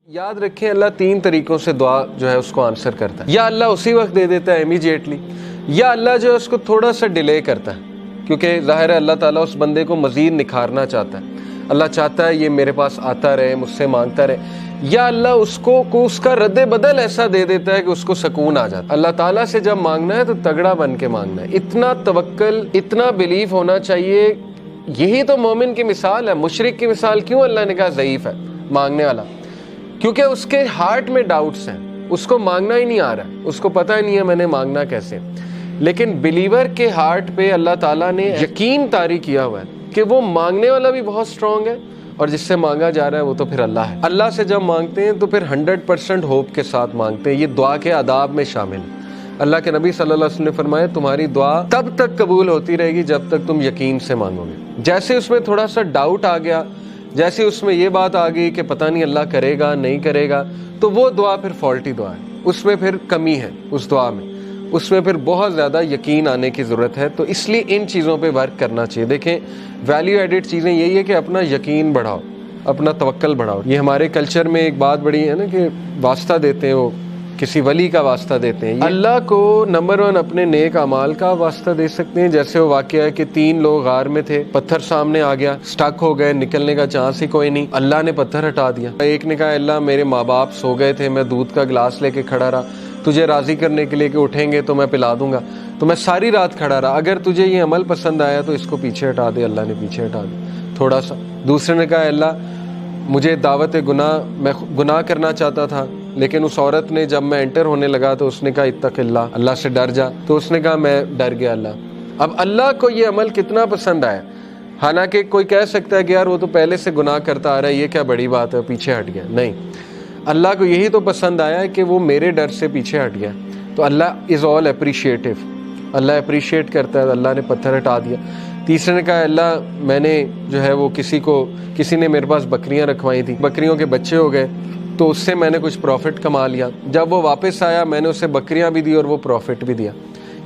یاد رکھیں اللہ تین طریقوں سے دعا جو ہے اس کو آنسر کرتا ہے. یا اللہ اسی وقت دے دیتا ہے امیجیٹلی، یا اللہ جو ہے اس کو تھوڑا سا ڈیلے کرتا ہے، کیونکہ ظاہر ہے اللہ تعالیٰ اس بندے کو مزید نکھارنا چاہتا ہے. اللہ چاہتا ہے یہ میرے پاس آتا رہے، مجھ سے مانگتا رہے. یا اللہ اس کو اس کا رد بدل ایسا دے دیتا ہے کہ اس کو سکون آ جاتا ہے. اللہ تعالیٰ سے جب مانگنا ہے تو تگڑا بن کے مانگنا ہے، اتنا توکل، اتنا بلیف ہونا چاہیے. یہی تو مومن کی مثال ہے. مشرک کی مثال کیوں اللہ نے کہا ضعیف ہے مانگنے والا؟ کیونکہ اس کے ہارٹ میں ڈاؤٹس ہیں، اس کو مانگنا ہی نہیں آ رہا ہے، اس کو پتہ ہی نہیں ہے میں نے مانگنا کیسے. لیکن بلیور کے ہارٹ پہ اللہ تعالیٰ نے یقین طاری کیا ہوا ہے کہ وہ مانگنے والا بھی بہت اسٹرانگ ہے، اور جس سے مانگا جا رہا ہے وہ تو پھر اللہ ہے. اللہ سے جب مانگتے ہیں تو پھر 100% ہوپ کے ساتھ مانگتے ہیں. یہ دعا کے آداب میں شامل ہے. اللہ کے نبی صلی اللہ علیہ وسلم نے فرمایا تمہاری دعا تب تک قبول ہوتی رہے گی جب تک تم یقین سے مانگو گے. جیسے اس میں تھوڑا سا ڈاؤٹ آ گیا، جیسے اس میں یہ بات آ گئی کہ پتہ نہیں اللہ کرے گا نہیں کرے گا، تو وہ دعا پھر فالٹی دعا ہے، اس میں پھر کمی ہے. اس دعا میں اس میں پھر بہت زیادہ یقین آنے کی ضرورت ہے. تو اس لیے ان چیزوں پہ ورک کرنا چاہیے. دیکھیں ویلیو ایڈڈ چیزیں یہی ہے کہ اپنا یقین بڑھاؤ، اپنا توکل بڑھاؤ. یہ ہمارے کلچر میں ایک بات بڑی ہے نا کہ واسطہ دیتے ہیں، وہ کسی ولی کا واسطہ دیتے ہیں. اللہ کو نمبر 1 اپنے نیک اعمال کا واسطہ دے سکتے ہیں. جیسے وہ واقعہ ہے کہ 3 لوگ غار میں تھے، پتھر سامنے آ گیا، سٹک ہو گئے، نکلنے کا چانس ہی کوئی نہیں. اللہ نے پتھر ہٹا دیا. ایک نے کہا اللہ میرے ماں باپ سو گئے تھے، میں دودھ کا گلاس لے کے کھڑا رہا، تجھے راضی کرنے کے لیے کہ اٹھیں گے تو میں پلا دوں گا، تو میں ساری رات کھڑا رہا، اگر تجھے یہ عمل پسند آیا تو اس کو پیچھے ہٹا دے. اللہ نے پیچھے ہٹا دیا تھوڑا سا. دوسرے نے کہا اللہ مجھے دعوت گناہ، میں گناہ کرنا چاہتا تھا، لیکن اس عورت نے جب میں انٹر ہونے لگا تو اس نے کہا اتق اللہ، اللہ سے ڈر جا، تو اس نے کہا میں ڈر گیا اللہ. اب اللہ کو یہ عمل کتنا پسند آیا. حالانکہ کوئی کہہ سکتا ہے کہ یار وہ تو پہلے سے گناہ کرتا آ رہا ہے، یہ کیا بڑی بات ہے، پیچھے ہٹ گیا. نہیں، اللہ کو یہی تو پسند آیا ہے کہ وہ میرے ڈر سے پیچھے ہٹ گیا. تو اللہ از آل اپریشیٹو، اللہ اپریشیٹ کرتا ہے. اللہ نے پتھر ہٹا دیا. تیسرے نے کہا اللہ میں نے جو ہے وہ کسی نے میرے پاس بکریاں رکھوائی تھی، بکریوں کے بچے ہو گئے تو اس سے میں نے کچھ پروفٹ کما لیا. جب وہ واپس آیا میں نے اسے بکریاں بھی دی اور وہ پروفٹ بھی دیا.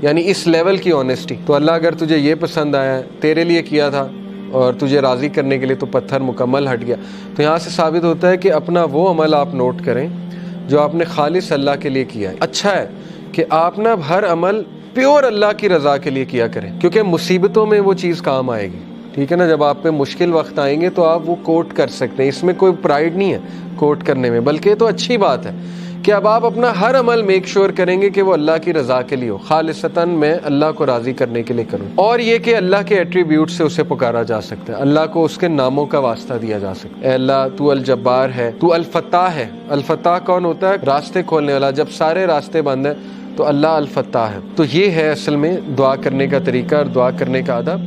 یعنی اس لیول کی آنیسٹی. تو اللہ اگر تجھے یہ پسند آیا ہے، تیرے لیے کیا تھا اور تجھے راضی کرنے کے لیے، تو پتھر مکمل ہٹ گیا. تو یہاں سے ثابت ہوتا ہے کہ اپنا وہ عمل آپ نوٹ کریں جو آپ نے خالص اللہ کے لیے کیا ہے. اچھا ہے کہ آپ نا ہر عمل پیور اللہ کی رضا کے لیے کیا کریں، کیونکہ مصیبتوں میں وہ چیز کام آئے گی. ٹھیک ہے نا، جب آپ پہ مشکل وقت آئیں گے تو آپ وہ کوٹ کر سکتے ہیں. اس میں کوئی پرائیڈ نہیں ہے کوٹ کرنے میں، بلکہ یہ تو اچھی بات ہے کہ اب آپ اپنا ہر عمل میک شور کریں گے کہ وہ اللہ کی رضا کے لیے ہو، خالصتاً میں اللہ کو راضی کرنے کے لیے کروں. اور یہ کہ اللہ کے ایٹریبیوٹ سے اسے پکارا جا سکتا ہے، اللہ کو اس کے ناموں کا واسطہ دیا جا سکتا ہے. اے اللہ تو الجبار ہے، تو الفتاح ہے. الفتاح کون ہوتا ہے؟ راستے کھولنے والا. جب سارے راستے بند ہیں تو اللہ الفتاح ہے. تو یہ ہے اصل میں دعا کرنے کا طریقہ اور دعا کرنے کا آداب.